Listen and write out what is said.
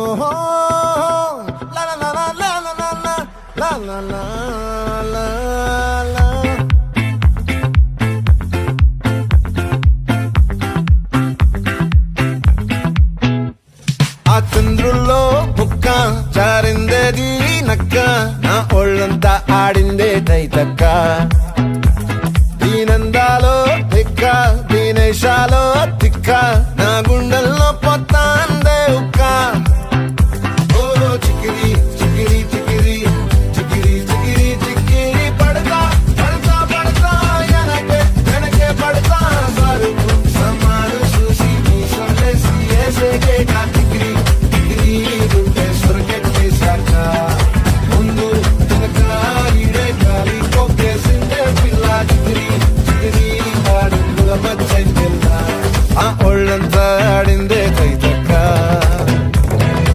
ఆ చంద్రుల్లో ముక్క జారిందేది నక్క, నా ఒళ్ళంతా ఆడిందే తైతక్క. దీనందాలో తిక్క, దీనేశాలో తిక్క, నా గుండెల్లో